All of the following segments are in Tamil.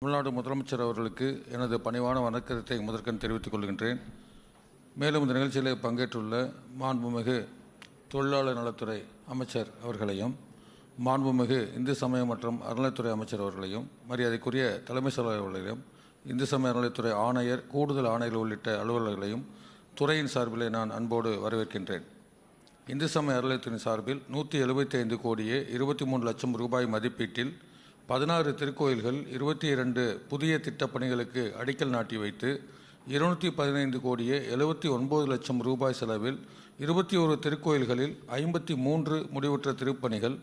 தமிழ்நாடு முதலமைச்சர் அவர்களுக்கு எனது பணிவான வணக்கத்தை முதற்கண் தெரிவித்துக் கொள்கின்றேன். மேலும் இந்த நிகழ்ச்சியில் பங்கேற்றுள்ள மாண்புமிகு தொழிலாளர் நலத்துறை அமைச்சர் அவர்களையும், மாண்புமிகு இந்து சமய மற்றும் அறநிலைத்துறை அமைச்சர் அவர்களையும், மரியாதைக்குரிய தலைமை செயலாளர் அவர்களையும், இந்து சமய அறநிலைத்துறை ஆணையர், கூடுதல் ஆணையர் உள்ளிட்ட அலுவலர்களையும் துறையின் சார்பிலே நான் அன்போடு வரவேற்கின்றேன். இந்து சமய அறநிலையத்தின் சார்பில் 175 கோடியே 23 லட்சம் ரூபாய் மதிப்பீட்டில் 16 திருக்கோயில்கள் 22 புதிய திட்டப்பணிகளுக்கு அடிக்கல் நாட்டி வைத்து 215 கோடியே 79 லட்சம் ரூபாய் செலவில் 21 திருக்கோயில்களில் 53 முடிவுற்ற திருப்பணிகள்,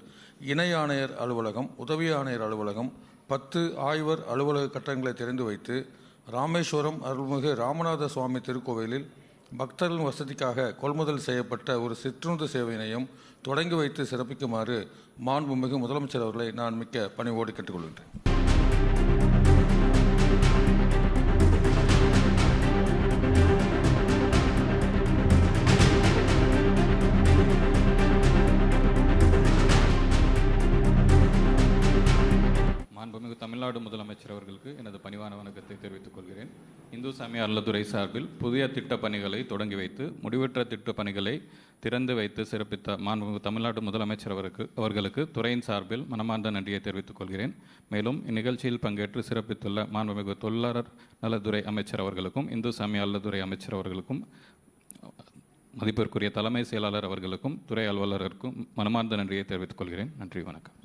இணை ஆணையர் அலுவலகம், உதவி ஆணையர் அலுவலகம், 10 ஆய்வர் அலுவலக கட்டடங்களை திறந்து வைத்து ராமேஸ்வரம் அருள்மிகு ராமநாத சுவாமி திருக்கோவிலில் பக்தர்கள் வசதிக்காக கொள்முதல் செய்யப்பட்ட ஒரு சிற்றுந்து சேவையினையும் தொடங்கி வைத்து சிறப்பிக்குமாறு மாண்புமிகு முதலமைச்சர் அவர்களை நான் மிக்க பணிவோடு கேட்டுக்கொள்கின்றேன். மாண்புமிகு தமிழ்நாடு முதலமைச்சர் அவர்களுக்கு எனது பணிவான வணக்கத்தை தெரிவித்துக் கொள்கிறேன். இந்து சமய அறநிலையத்துறை சார்பில் புதிய திட்டப் பணிகளை தொடங்கி வைத்து முடிவுற்ற திட்டப் பணிகளை திறந்து வைத்து சிறப்பித்த மாண்புமிகு தமிழ்நாடு முதலமைச்சர் அவர்களுக்கு துறையின் சார்பில் மனமார்ந்த நன்றியை தெரிவித்துக் கொள்கிறேன். மேலும் இந்நிகழ்ச்சியில் பங்கேற்று சிறப்பித்துள்ள மாண்புமிகு தொழிலாளர் நலத்துறை அமைச்சர் அவர்களுக்கும், இந்து சமய அறநிலையத்துறை அமைச்சர் அவர்களுக்கும், மதிப்பிற்குரிய தலைமை செயலாளர் அவர்களுக்கும், துறை அலுவலருக்கும் மனமார்ந்த நன்றியை தெரிவித்துக் கொள்கிறேன். நன்றி, வணக்கம்.